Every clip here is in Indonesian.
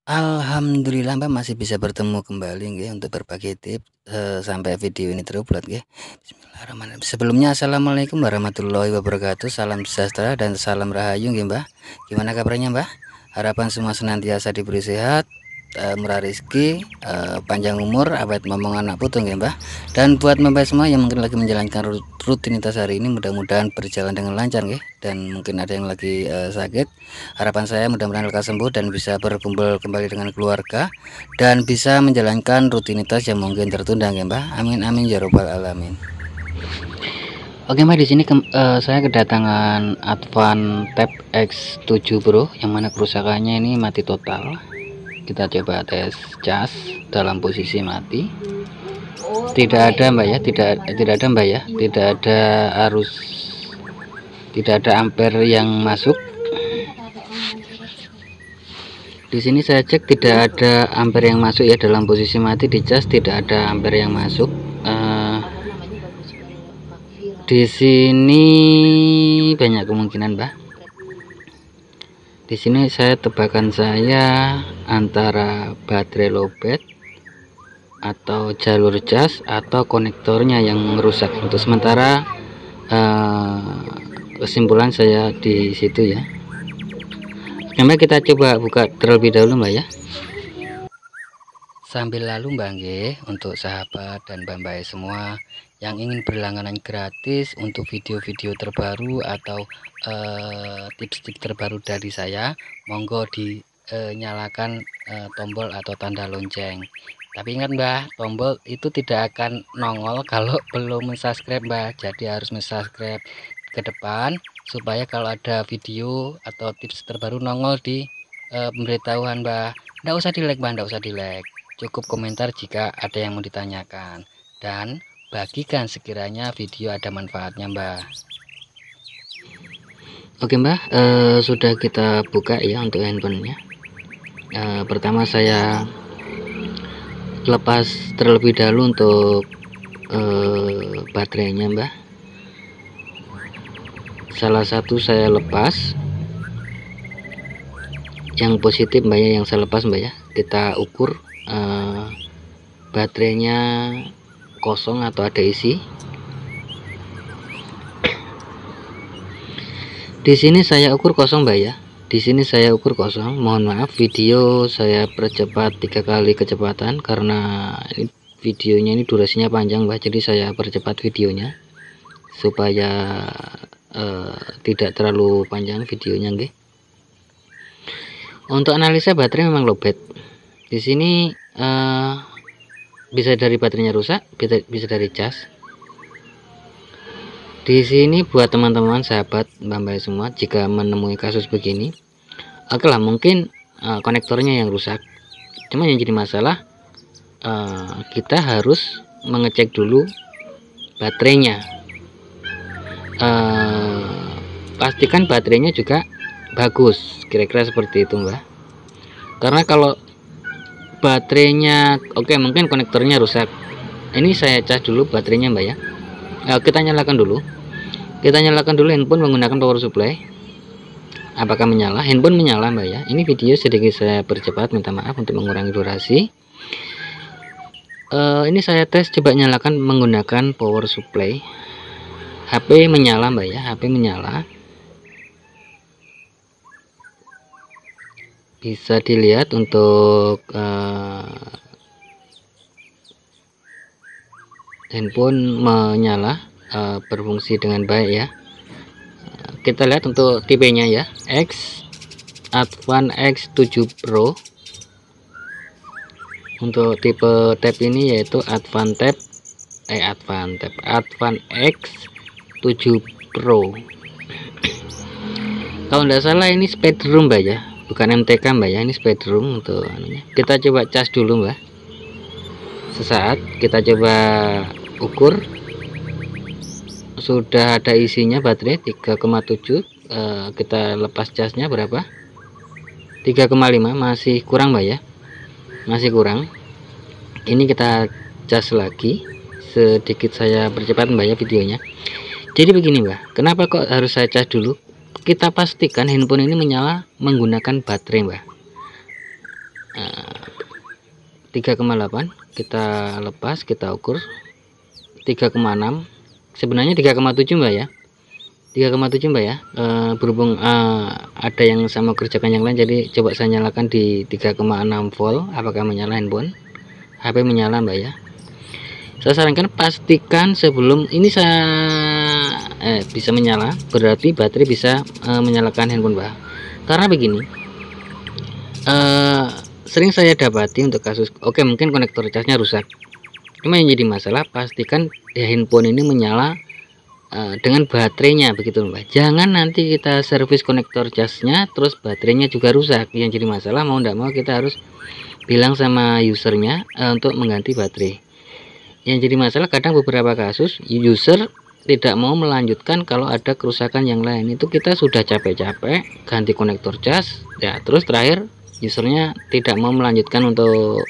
Alhamdulillah Mbak masih bisa bertemu kembali nggih untuk berbagi tips, sampai video ini terupload nggih. Bismillahirrahmanirrahim. Sebelumnya assalamualaikum warahmatullahi wabarakatuh, salam sejahtera dan salam rahayu nggih Mbah. Gimana kabarnya Mbah? Harapan semua senantiasa diberi sehat, murah rezeki, panjang umur, awet momongan anak putu nggih Mbah. Dan buat Mbah semua yang mungkin lagi menjalankan rutinitas hari ini mudah-mudahan berjalan dengan lancar nggih, dan mungkin ada yang lagi sakit. Harapan saya mudah-mudahan lekas sembuh dan bisa berkumpul kembali dengan keluarga dan bisa menjalankan rutinitas yang mungkin tertunda ya Mbah. Amin amin ya robbal alamin. Oke Mbak, di sini saya kedatangan Advan Tab X7 Pro yang mana kerusakannya ini mati total. Kita coba tes cas dalam posisi mati. Tidak ada Mbak ya, tidak ada Mbak ya, tidak ada arus, tidak ada ampere yang masuk. Di sini saya cek tidak ada ampere yang masuk ya, dalam posisi mati di cas tidak ada ampere yang masuk. Di sini banyak kemungkinan Mbak. Di sini saya tebakan saya antara baterai lowbat atau jalur cas atau konektornya yang rusak. Untuk sementara kesimpulan saya di situ ya. Mbak, kita coba buka terlebih dahulu Mbak ya. Sambil lalu Mbak nggih, untuk sahabat dan Mbak semua yang ingin berlangganan gratis untuk video-video terbaru atau tips-tips terbaru dari saya, monggo dinyalakan tombol atau tanda lonceng. Tapi ingat Mbak, tombol itu tidak akan nongol kalau belum subscribe Mbak. Jadi harus subscribe ke depan supaya kalau ada video atau tips terbaru nongol di pemberitahuan Mbak. Nggak usah di like Mbak, nggak usah di like, cukup komentar jika ada yang mau ditanyakan, dan bagikan sekiranya video ada manfaatnya Mbak. Oke Mbak, sudah kita buka ya untuk handphonenya. Pertama saya lepas terlebih dahulu untuk baterainya Mbak. Salah satu saya lepas, yang positif Mbak ya, yang saya lepas Mbak ya. Kita ukur baterainya kosong atau ada isi. Di sini saya ukur kosong Mbak ya. Di sini saya ukur kosong. Mohon maaf video saya percepat 3 kali kecepatan karena ini videonya ini durasinya panjang Mbak. Jadi saya percepat videonya supaya tidak terlalu panjang videonya nggih. Untuk analisa baterai memang lowbat. Di sini bisa dari baterainya rusak, bisa dari cas. Di sini buat teman-teman sahabat Mbak semua, jika menemui kasus begini, oke lah, mungkin konektornya yang rusak. Cuma yang jadi masalah kita harus mengecek dulu baterainya. Pastikan baterainya juga bagus, kira-kira seperti itu Mbak. Karena kalau baterainya oke, mungkin konektornya rusak. Ini saya cas dulu baterainya Mbak ya. Kita nyalakan dulu. Kita nyalakan dulu handphone menggunakan power supply. Apakah menyala? Handphone menyala Mbak ya. Ini video sedikit saya percepat, minta maaf untuk mengurangi durasi. Ini saya tes, coba nyalakan menggunakan power supply. HP menyala Mbak ya, HP menyala. Bisa dilihat untuk handphone menyala, berfungsi dengan baik ya. Kita lihat untuk tipenya ya, Advan X7 Pro. Untuk tipe tab ini yaitu Advan X7 Pro. Kalau tidak salah ini speedroom Mbak ya, bukan MTK Mbak ya, ini speedroom untuk anunya. Kita coba cas dulu Mbak. Sesaat kita coba ukur, sudah ada isinya baterai 3,7. Kita lepas casnya berapa? 3,5. Masih kurang Mbak ya, masih kurang. Ini kita cas lagi, sedikit saya percepat Mbak ya videonya. Jadi begini Mbak, kenapa kok harus saya cas dulu? Kita pastikan handphone ini menyala menggunakan baterai Mbak. 3,8, kita lepas, kita ukur 3,6, sebenarnya 3,7 Mbak ya, 3,7 Mbak ya. Berhubung ada yang sama kerjakan yang lain, jadi coba saya nyalakan di 3,6 volt. Apakah menyala handphone, HP menyala Mbak ya. Saya sarankan pastikan sebelum ini saya bisa menyala, berarti baterai bisa menyalakan handphone Mbak. Karena begini, sering saya dapati untuk kasus mungkin konektor casnya rusak, cuma yang jadi masalah pastikan handphone ini menyala dengan baterainya, begitu Mbak. Jangan nanti kita servis konektor casnya terus baterainya juga rusak, yang jadi masalah mau tidak mau kita harus bilang sama usernya untuk mengganti baterai. Yang jadi masalah kadang beberapa kasus user tidak mau melanjutkan kalau ada kerusakan yang lain, itu kita sudah capek-capek ganti konektor cas ya, terus terakhir usernya tidak mau melanjutkan untuk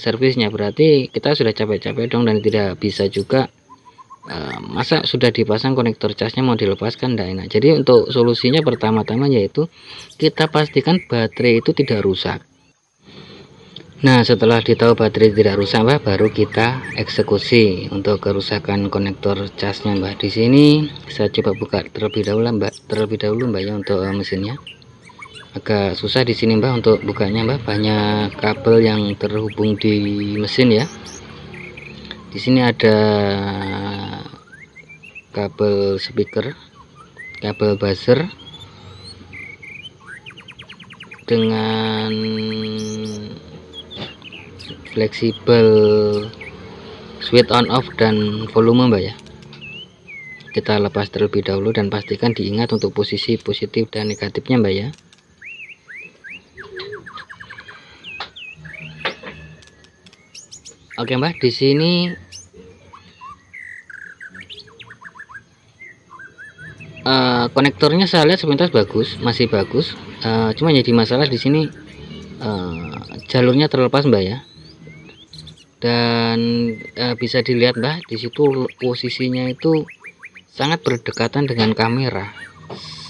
servisnya, berarti kita sudah capek-capek dong, dan tidak bisa juga masa sudah dipasang konektor casnya mau dilepaskan, tidak enak. Jadi untuk solusinya pertama-tama yaitu kita pastikan baterai itu tidak rusak. Nah, setelah ditahu baterai tidak rusak Mbak, baru kita eksekusi untuk kerusakan konektor casnya Mbak. Di sini saya coba buka terlebih dahulu Mbak ya, untuk mesinnya. Agak susah di sini Mbak untuk bukanya Mbak, banyak kabel yang terhubung di mesin ya. Di sini ada kabel speaker, kabel buzzer dengan fleksibel switch on off dan volume Mbak ya. Kita lepas terlebih dahulu dan pastikan diingat untuk posisi positif dan negatifnya Mbak ya. Oke Mbak, di sini konektornya saya lihat sepintas bagus, masih bagus. Cuma jadi masalah di sini jalurnya terlepas Mbak ya. Dan bisa dilihat Mbak, di situ posisinya itu sangat berdekatan dengan kamera,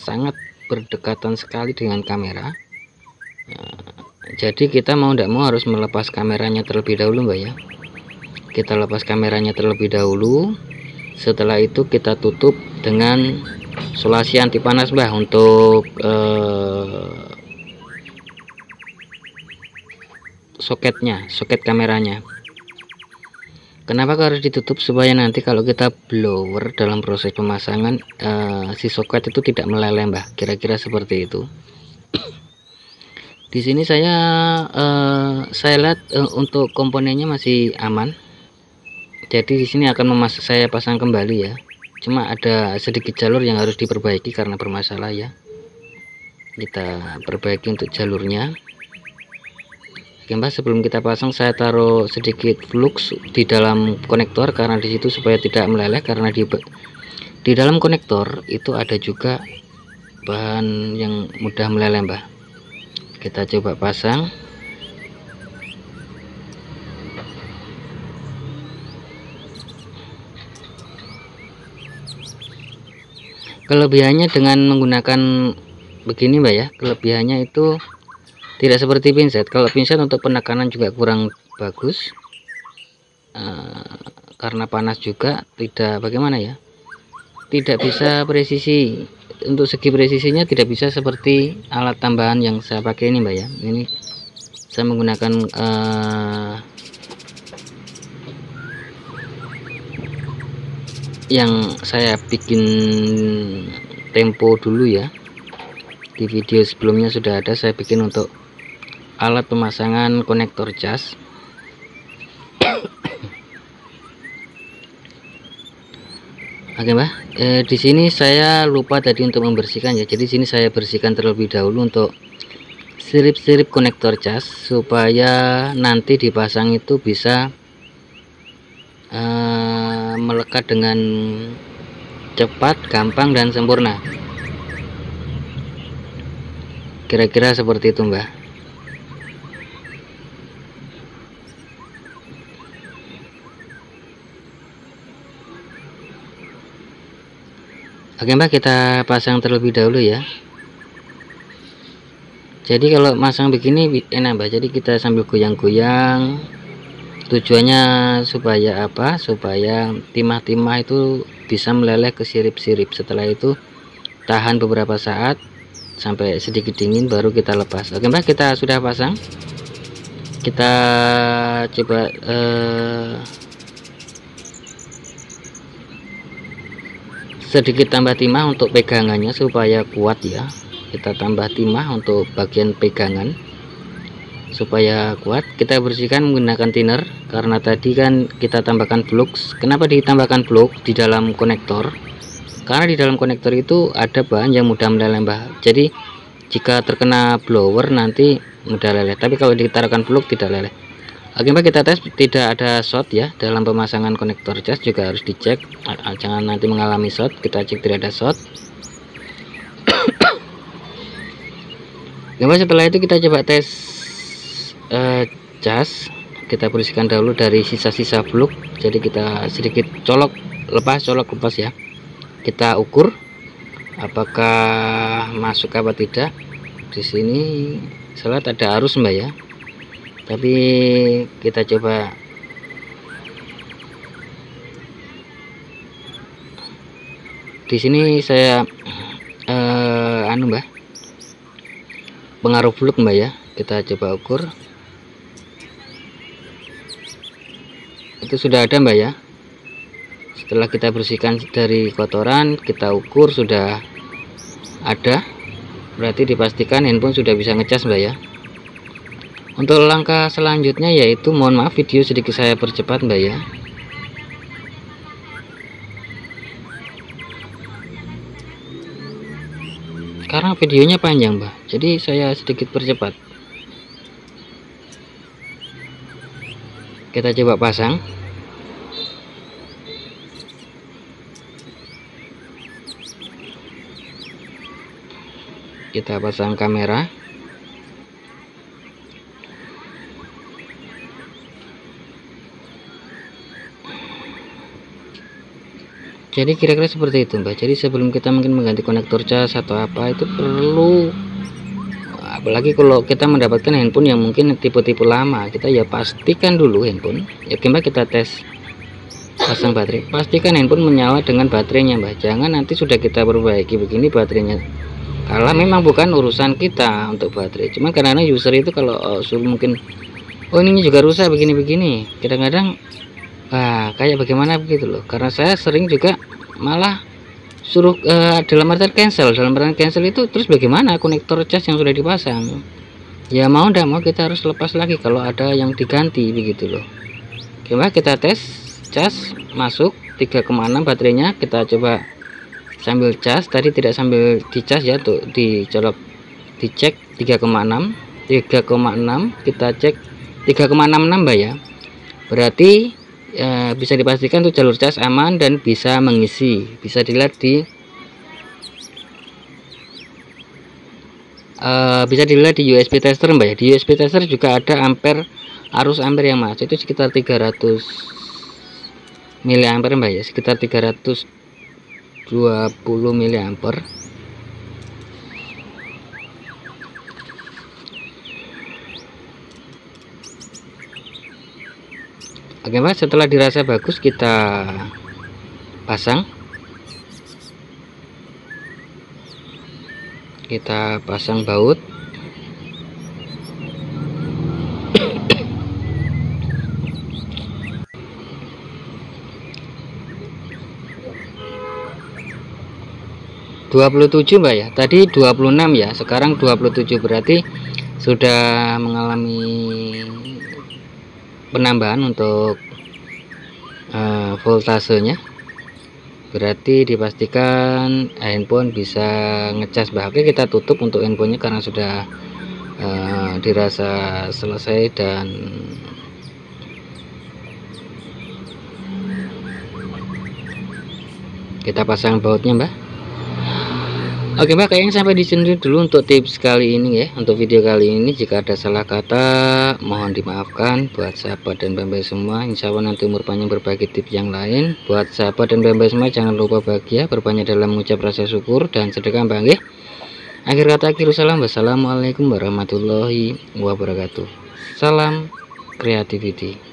sangat berdekatan sekali dengan kamera. Jadi kita mau tidak mau harus melepas kameranya terlebih dahulu Mbak ya. Kita lepas kameranya terlebih dahulu, setelah itu kita tutup dengan solasi anti panas Mbak untuk soket kameranya. Kenapa harus ditutup? Supaya nanti kalau kita blower dalam proses pemasangan si soket itu tidak meleleh Mbak, kira-kira seperti itu. Di sini saya lihat untuk komponennya masih aman. Jadi di sini akan saya pasang kembali ya. Cuma ada sedikit jalur yang harus diperbaiki karena bermasalah ya. Kita perbaiki untuk jalurnya. Oke Mbak, sebelum kita pasang saya taruh sedikit flux di dalam konektor karena di situ supaya tidak meleleh, karena di dalam konektor itu ada juga bahan yang mudah meleleh Mbak. Kita coba pasang. Kelebihannya dengan menggunakan begini Mbak ya, kelebihannya itu tidak seperti pinset. Kalau pinset untuk penekanan juga kurang bagus, karena panas juga, tidak bagaimana ya, tidak bisa presisi. Untuk segi presisinya tidak bisa seperti alat tambahan yang saya pakai ini Mbak ya. Ini saya menggunakan yang saya bikin tempo dulu ya, di video sebelumnya sudah ada saya bikin untuk alat pemasangan konektor cas. Oke Mbak, di sini saya lupa tadi untuk membersihkan ya, jadi sini saya bersihkan terlebih dahulu untuk sirip-sirip konektor cas supaya nanti dipasang itu bisa melekat dengan cepat, gampang, dan sempurna. Kira-kira seperti itu Mbak. Oke Mbak, kita pasang terlebih dahulu ya. Jadi kalau masang begini enak Mbak, jadi kita sambil goyang-goyang, tujuannya supaya apa, supaya timah-timah itu bisa meleleh ke sirip-sirip. Setelah itu tahan beberapa saat sampai sedikit dingin baru kita lepas. Oke Mbak, kita sudah pasang, kita coba sedikit tambah timah untuk pegangannya supaya kuat ya. Kita tambah timah untuk bagian pegangan supaya kuat. Kita bersihkan menggunakan thinner, karena tadi kan kita tambahkan blok. Kenapa ditambahkan blok di dalam konektor? Karena di dalam konektor itu ada bahan yang mudah meleleh Mbak. Jadi jika terkena blower nanti mudah leleh, tapi kalau ditaruhkan blok tidak leleh. Oke Mbak, kita tes tidak ada short ya dalam pemasangan konektor cas, juga harus dicek jangan nanti mengalami short. Kita cek tidak ada short. Oke, setelah itu kita coba tes cas. Kita bersihkan dahulu dari sisa-sisa blok, jadi kita sedikit colok lepas ya. Kita ukur apakah masuk apa tidak. Di sini salat ada arus Mbak ya, tapi kita coba di sini saya Mbak, pengaruh blok Mbak ya. Kita coba ukur, itu sudah ada Mbak ya. Setelah kita bersihkan dari kotoran, kita ukur sudah ada, berarti dipastikan handphone sudah bisa ngecas Mbak ya. Untuk langkah selanjutnya yaitu, mohon maaf video sedikit saya percepat Mbak ya. Karena videonya panjang Mbak, jadi saya sedikit percepat. Kita coba pasang. Kita pasang kamera. Jadi kira-kira seperti itu Mbak. Jadi sebelum kita mungkin mengganti konektor cas atau apa, itu perlu, apalagi kalau kita mendapatkan handphone yang mungkin tipe-tipe lama, kita ya pastikan dulu handphone ya Mbak. Kita tes pasang baterai, pastikan handphone menyala dengan baterainya Mbak. Jangan nanti sudah kita perbaiki begini baterainya, kalau memang bukan urusan kita untuk baterai. Cuman karena user itu kalau suruh mungkin, oh ini juga rusak begini-begini, kadang-kadang kayak bagaimana begitu loh. Karena saya sering juga malah suruh dalam artian cancel itu, terus bagaimana konektor cas yang sudah dipasang, ya mau ndak mau kita harus lepas lagi kalau ada yang diganti begitu loh. Oke Mbak, kita tes cas masuk 3,6 baterainya. Kita coba sambil cas, tadi tidak sambil dicas ya, tuh dicolok, dicek 3,6. Kita cek 3,66 Mbak ya, berarti bisa dipastikan tuh jalur cas aman dan bisa mengisi. Bisa dilihat di USB tester Mbak ya. Di USB tester juga ada ampere, arus ampere yang masuk itu sekitar 300 mA Mbak ya, sekitar 320 mA. Oke Mbak, setelah dirasa bagus kita pasang. Kita pasang baut. (27) Mbak ya, tadi 26 ya, sekarang 27, berarti sudah mengalami penambahan untuk voltasenya, berarti dipastikan handphone bisa ngecas Mbak. Oke, kita tutup untuk handphonenya karena sudah dirasa selesai, dan kita pasang bautnya Mbak. Oke Mbak, kayaknya sampai di sini dulu untuk tips kali ini ya. Untuk video kali ini jika ada salah kata mohon dimaafkan. Buat sahabat dan bambai semua, insya Allah nanti umur panjang berbagi tips yang lain. Buat sahabat dan bambai semua, jangan lupa bahagia, berbanyak dalam mengucap rasa syukur dan sedekah Mbak. Akhir kata akhirul salam, wassalamualaikum warahmatullahi wabarakatuh. Salam creativity.